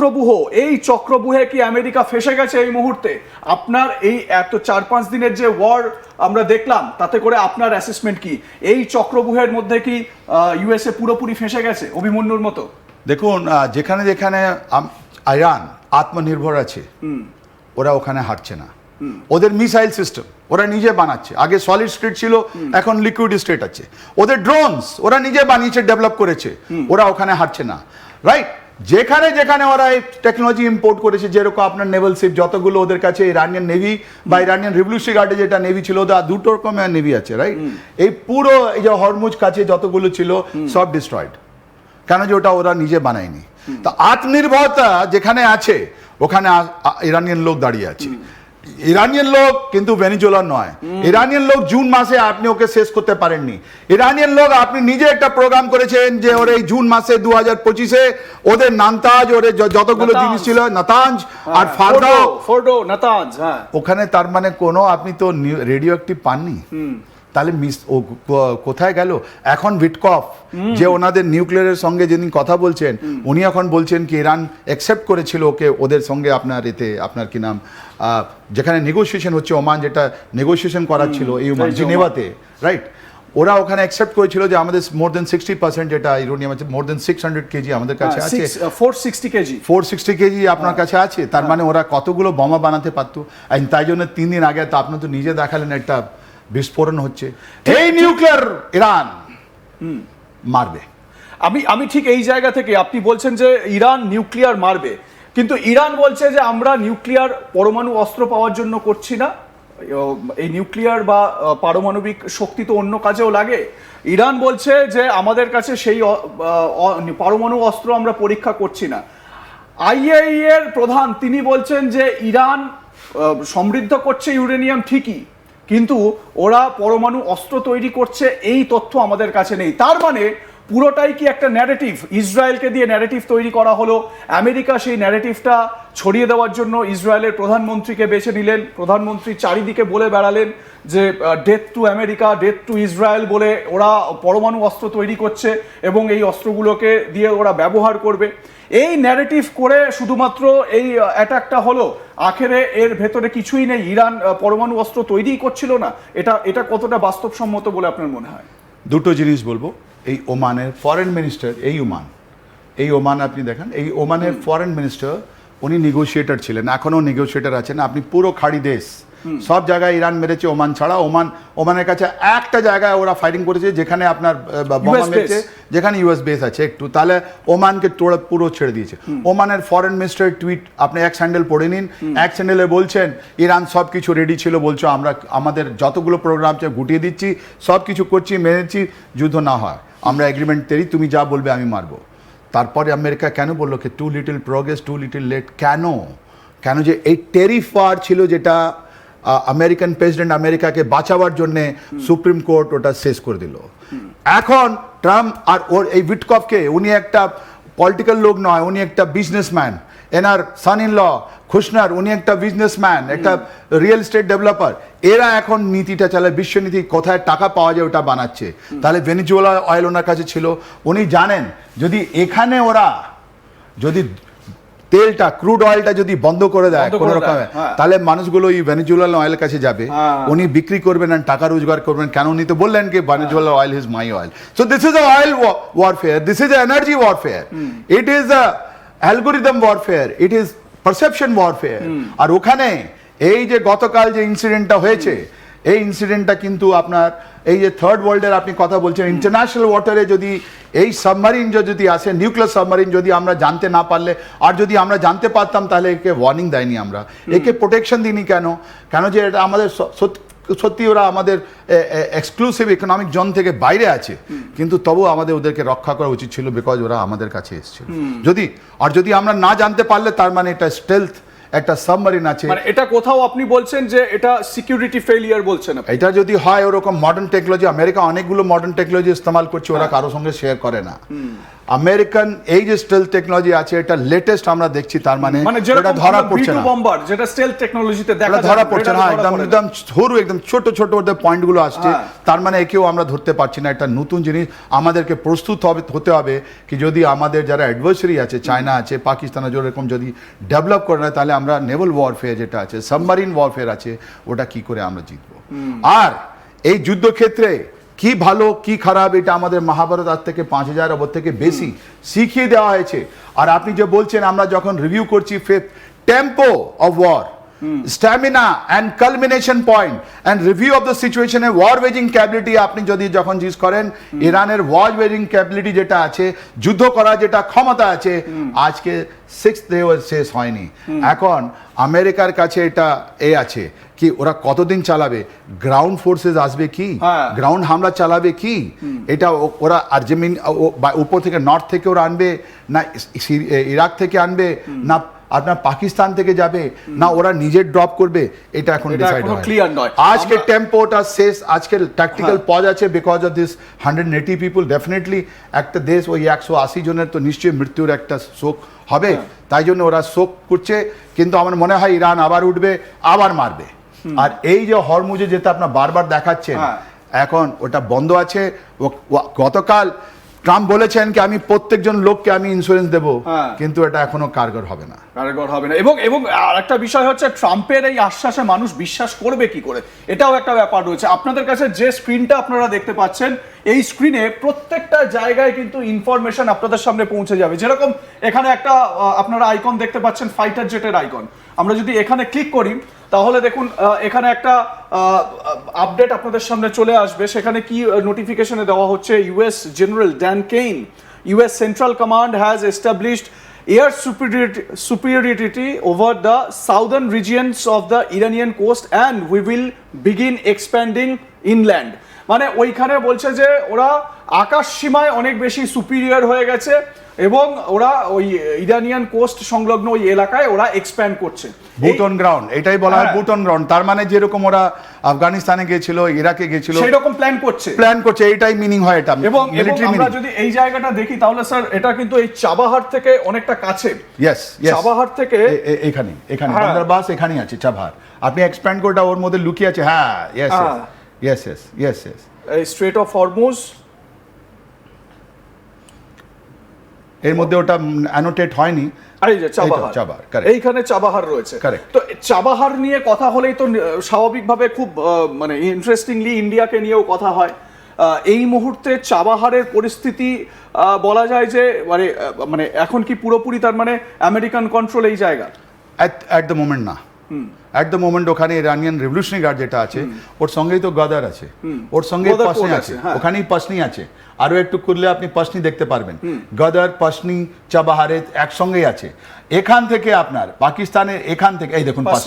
চক্রব্যূহ, এই চক্রব্যূহে কি আমেরিকা ফেসে গেছে এই মুহূর্তে? আপনার এই এত 4-5 দিনের যে ওয়ার আমরা দেখলাম, তাতে করে আপনার অ্যাসেসমেন্ট কি? এই চক্রব্যূহের মধ্যে কি ইউএসএ পুরোপুরি ফেসে গেছে অভিমন্যুর মতো? দেখুন, যেখানে যেখানে ইরান আত্মনির্ভর আছে, ওরা ওখানে হাঁটছে না। ওদের মিসাইল সিস্টেম ওরা নিজে বানাচ্ছে। আগে সলিড স্টেট ছিল, এখন লিকুইড স্টেট আছে। ওদের ড্রোনস ওরা নিজে বানিয়েছে, ডেভেলপ করেছে, ওরা ওখানে হাঁটছে না। রাইট, যেখানে যেখানে ওরা এই টেকনোলজি ইম্পোর্ট করেছে, যেরকম আপনার নেভাল শিপ যতগুলো ওদের কাছে ইরানিয়ান নেভি বা ইরানিয়ান রিভলিউশনারি গার্ডে যেটা নেভি ছিল, ওদের দুটো রকমের নেভি আছে। রাইট, এই পুরো এই যে হরমুজ কাছে যতগুলো ছিল সব ডিস্ট্রয়েড, কেন যে ওটা ওরা নিজে বানায়নি। তো আত্মনির্ভরতা যেখানে আছে ওখানে ইরানিয়ান লোক দাঁড়িয়ে আছে। ইরানিয়ান লোক কিন্তু ভেনিজুয়েলার নয়। ইরানিয়ান লোক জুন মাসে আপনি ওকে শেষ করতে পারেননি। ইরানিয়ান লোক আপনি নিজে একটা প্রোগ্রাম করেছেন যে ওর এই জুন মাসে 2025-এ ওদের নাতাঞ্জ, ওর যতগুলো জিনিস ছিল নাতাঞ্জ আর ফোর্ডো নাতাঞ্জ, হ্যাঁ, ওখানে তার মানে কোনো আপনি তো রেডিও অ্যাক্টিভ পাননি। তাহলে কোথায় গেল? এখন উইটকফ যে ওনাদের নিউক্লিয়ারের সঙ্গে যিনি কথা বলছেন, উনি এখন বলছেন কি ইরান অ্যাকসেপ্ট করেছিল ওকে, ওদের সঙ্গে আপনার এতে আপনার কি নাম যেখানে নেগোসিয়েশন হচ্ছে, ওমান যেটা নেগোসিয়েশন করাচ্ছিল এই জিনেভাতে, রাইট, ওরা ওখানে অ্যাকসেপ্ট করেছিল যে আমাদের মোর দেন 60% যেটা ইউরেনিয়াম আছে, মোর দেন 600 কেজি আমাদের কাছে আছে, 460 কেজি আপনার কাছে আছে। তার মানে ওরা কতগুলো বোমা বানাতে পারতো। তাই জন্য 3 দিন আগে তো আপনি তো নিজে দেখালেন একটা বিস্ফোরণ হচ্ছে। এই নিউক্লিয়ার ইরান মারবে। আমি ঠিক এই জায়গা থেকে আপনি বলছেন যে ইরান নিউক্লিয়ার মারবে, কিন্তু ইরান বলছে যে আমরা নিউক্লিয়ার পরমাণু অস্ত্র পাওয়ার জন্য করছি না। এই নিউক্লিয়ার বা পারমাণবিক শক্তি তো অন্য কাজেও লাগে। ইরান বলছে যে আমাদের কাছে সেই পারমাণু অস্ত্র আমরা পরীক্ষা করছি না। আইএইএ এর প্রধান তিনি বলছেন যে ইরান সমৃদ্ধ করছে ইউরেনিয়াম ঠিকই, কিন্তু ওরা পরমাণু অস্ত্র তৈরি করছে এই তথ্য আমাদের কাছে নেই। তার মানে পুরোটাই কি একটা ন্যারেটিভ, ইসরায়েলকে দিয়ে ন্যারেটিভ তৈরি করা হলো। আমেরিকা সেই ন্যারেটিভটা ছড়িয়ে দেওয়ার জন্য ইসরায়েলের প্রধানমন্ত্রীকে বেছে নিলেন। প্রধানমন্ত্রী চারিদিকে বলে বেড়ালেন যে death to America, death two Israel বলে ওরা পরমাণু অস্ত্র তৈরি করছে এবং এই অস্ত্রগুলোকে দিয়ে ওরা ব্যবহার করবে। এই ন্যারেটিভ করে শুধুমাত্র এই অ্যাটাকটা হলো, আখেরে এর ভেতরে কিছুই নেই, ইরান পরমাণু অস্ত্র তৈরিই করছিল না। এটা কতটা বাস্তবসম্মত বলে আপনার মনে হয়? দুটো জিনিস বলবো। এই ওমানের ফরেন মিনিস্টার, এই ওমান আপনি দেখেন, এই ওমানের ফরেন মিনিস্টার উনি নেগোশিয়েটর ছিলেন, এখনও নেগোশিয়েটর আছেন। আপনি পুরো খাড়ি দেশ সব জায়গায় ইরান মেরেছে, ওমান ছাড়া। ওমানের কাছে একটা জায়গায় ওরা ফাইটিং করেছে যেখানে আপনার বোমা মেরেছে, যেখানে ইউএস বেস আছে একটু, তাহলে ওমানকে পুরো ছেড়ে দিয়েছে। ওমানের ফরেন মিনিস্টারের টুইট আপনি এক স্যান্ডেল পড়ে নিন। এক স্যান্ডেলে বলছেন ইরান সব কিছু রেডি ছিল, বলছো আমরা আমাদের যতগুলো প্রোগ্রাম গুটিয়ে দিচ্ছি, সব কিছু করছি, মেনেছি, যুদ্ধ না হয় আমরা এগ্রিমেন্ট তৈরি, তুমি যা বলবে আমি মারবো। তারপরে আমেরিকা কেন বললো কি too little progress too little late? কেন যে এই টেরিফ ওয়ার ছিল, যেটা আমেরিকান প্রেসিডেন্ট আমেরিকাকে বাঁচাবার জন্যে সুপ্রিম কোর্ট ওটা শেষ করে দিল। এখন ট্রাম্প আর ওর এই উইটকফকে, উনি একটা পলিটিক্যাল লোক নয়, উনি একটা বিজনেসম্যান। এনার সান ইন ল খুশনার, উনি একটা বিজনেসম্যান, একটা রিয়েল এস্টেট ডেভেলপার। এরা এখন নীতিটা চালায়, বিশ্বনীতি, কোথায় টাকা পাওয়া যায় ওটা বানাচ্ছে। তাহলে ভেনিজুয়েলা অয়েল ওনার কাছে ছিল, উনি জানেন যদি এখানে ওরা যদি তেলটা, ক্রুড অয়েলটা যদি বন্ধ করে দেয় কোনো রকমে, তাহলে মানুষগুলো এই ভেনিজুয়েলার অয়েলের কাছে যাবে, উনি বিক্রি করবেন আর টাকা রোজগার করবেন। কেন উনি তো বললেন কি ভেনিজুয়েলার oil is my oil. So this is a oil warfare, this is energy warfare, it is a algorithm warfare, it is perception warfare. আর ওখানে এই যে গতকাল যে ইনসিডেন্টটা হয়েছে, এই ইনসিডেন্টটা কিন্তু আপনার এই যে থার্ড ওয়ার্ল্ডের আপনি কথা বলছেন, ইন্টারন্যাশনাল ওয়াটারে যদি এই সাবমারিন যদি আসে, নিউক্লিয়ার সাবমারিন, যদি আমরা জানতে না পারলে, আর যদি আমরা জানতে পারতাম তাহলে একে ওয়ার্নিং দেয়নি, আমরা একে প্রোটেকশন দিইনি। কেন যে এটা আমাদের সত্যি ওরা আমাদের এক্সক্লুসিভ ইকোনমিক জোন থেকে বাইরে আছে, কিন্তু তবু আমাদের ওদেরকে রক্ষা করা উচিত ছিল, বিকজ ওরা আমাদের কাছে এসেছিল। যদি আমরা না জানতে পারলে, তার মানে এটা স্টেলথ একটা সাবমারিন আছে। মানে এটা কোথাও আপনি বলছেন যে এটা সিকিউরিটি ফেলিয়ার বলছেন। এটা যদি হয় ওরকম মডার্ন টেকনোলজি, আমেরিকা অনেকগুলো মডার্ন টেকনোলজি ইস্তেমাল করছে, ওরা কারোর সঙ্গে শেয়ার করে না। আমেরিকান এই যে স্টেলথ টেকনোলজি আছে এটা লেটেস্ট আমরা দেখছি, তার মানে যেটা ধরা পড়ছে না, বম্বার যেটা স্টেলথ টেকনোলজিতে দেখা যায় ধরা পড়ছে না, একদম সরু একদম ছোট ছোট ওদের পয়েন্ট গুলো আসছে, তার মানে একেও আমরা ধরতে পারছি না। একটা নতুন জিনিস আমাদেরকে প্রস্তুত হতে হবে কি যদি আমাদের যারা অ্যাডভার্সারি আছে, চায়না আছে, পাকিস্তান আছে, এরকম যদি ডেভেলপ করে নেয় তাহলে আমরা নেভাল ওয়ারফেয়ার যেটা আছে, সাবমারিন ওয়ারফেয়ার আছে, ওটা কি করে আমরা জিতবো। আর এই যুদ্ধক্ষেত্রে কি ভালো কি খারাপ এটা আমাদের মহাভারত আজ থেকে 5000 ওর থেকে বেশি শিখিয়ে দেওয়া হয়েছে। আর আপনি যে বলছেন আমরা যখন রিভিউ করছি fifth tempo of war, stamina and culmination point and review of the সিচুয়েশনে ওয়ার ওয়েজিং ক্যাপাবিলিটি, আপনি যদি যখন জিজ্ঞেস করেন ইরানের ওয়ার ওয়েজিং ক্যাপাবিলিটি যেটা আছে, যুদ্ধ করার যেটা ক্ষমতা আছে, আজকে 6th ডে শেষ হয়নি। এখন আমেরিকার কাছে এটা আছে কি ওরা কতদিন চালাবে, গ্রাউন্ড ফোর্সেস আসবে কি, গ্রাউন্ড হামলা চালাবে কি, এটা ওরা আর জমিন উপর থেকে নর্থ থেকে ওরা আনবে না ইরাক থেকে আনবে না আপনার পাকিস্তান থেকে যাবে না ওরা নিজে ড্রপ করবে, এটা এখন ডিসাইড ক্লিয়ার নয়। আজকে টেম্পোটা শেষ, আজকে ট্যাকটিক্যাল পজ আছে because of this 180 people. Definitely একটা দেশ ওই 180 জনের তো নিশ্চয়ই মৃত্যুর একটা শোক হবে, তাই জন্য ওরা শোক করছে। কিন্তু আমার মনে হয় ইরান আবার উঠবে, আবার মারবে। আর এই যে হরমুজে যেটা আপনার বারবার দেখাচ্ছেন, এখন ওটা বন্ধ আছে। গতকাল ট্রাম্প বলেছেন কি আমি প্রত্যেকজন লোককে আমি ইন্স্যুরেন্স দেব, কিন্তু এটা এখনো কার্যকর হবে না। এবং আরেকটা বিষয় হচ্ছে ট্রাম্পের এই আশ্বাসে মানুষ বিশ্বাস করবে কি করে, এটাও একটা ব্যাপার রয়েছে। আপনাদের কাছে যে স্ক্রিনটা আপনারা দেখতে পাচ্ছেন, এই স্ক্রিনে প্রত্যেকটা জায়গায় কিন্তু ইনফরমেশন আপনাদের সামনে পৌঁছে যাবে। যেরকম এখানে একটা আপনারা আইকন দেখতে পাচ্ছেন, ফাইটার জেটের আইকন। আমরা যদি এখানে ক্লিক করি তাহলে দেখুন এখানে একটা আপডেট আপনাদের সামনে চলে আসবে। সেখানে কি নোটিফিকেশনে দেওয়া হচ্ছে, US general Dan Kane, US central command has established air superiority over the southern regions of the Iranian coast and we will begin expanding inland. মানে ওইখানে বলছে যে ওরা আকাশ সীমায় অনেক বেশি সুপিরিয়র হয়ে গেছে এবং ওরা ওই ইরানিয়ান কোস্ট সংলগ্ন ওই এলাকায় ওরা এক্সপ্যান্ড করছে। বুট অন গ্রাউন্ড, এটাই বলা হয় বুট অন গ্রাউন্ড। তার মানে যেরকম ওরা আফগানিস্তানে গিয়েছিল, ইরাকে গিয়েছিল, সেই রকম প্ল্যান করছে, এইটাই মিনিং হয় এটা। এবং আমরা যদি এই জায়গাটা দেখি তাহলে স্যার এটা কিন্তু এই চাবাহার থেকে অনেকটা কাছে। চাবাহার থেকে এখানে বান্দারবাস এখানেই আছে চাবাহার। আপনি এক্সপ্যান্ড কোটা ওর মধ্যে লুকিয়ে আছে। হ্যাঁ, ইয়েস এই স্ট্রেট অফ হরমুজ এর মধ্যে ওটা অ্যানোটেট হয়নি। এইখানে চাবাহার রয়েছে। তো চাবাহার নিয়ে কথা হলেই তো স্বাভাবিকভাবে খুব মানে ইন্টারেস্টিংলি ইন্ডিয়াকে নিয়েও কথা হয়। এই মুহূর্তে চাবাহারের পরিস্থিতি বলা যায় যে মানে এখন কি পুরোপুরি তার মানে আমেরিকান কন্ট্রোল এই জায়গা? অ্যাট দ্য মোমেন্ট না। অ্যাট দ্য মোমেন্ট ওখানে ইরানিয়ান রেভলিউশনারি গার্ড যেটা আছে ওর সঙ্গেই তো গদার আছে, ওর সঙ্গে পাসনি আছে, ওখানেই পাসনি আছে। আরো একটু করলে আপনি পাসনি দেখতে পারবেন। গদার, পাসনি, চাবাহারে একসঙ্গেই আছে। এখান থেকে আপনার পাকিস্তানের এখান থেকে এই দেখুন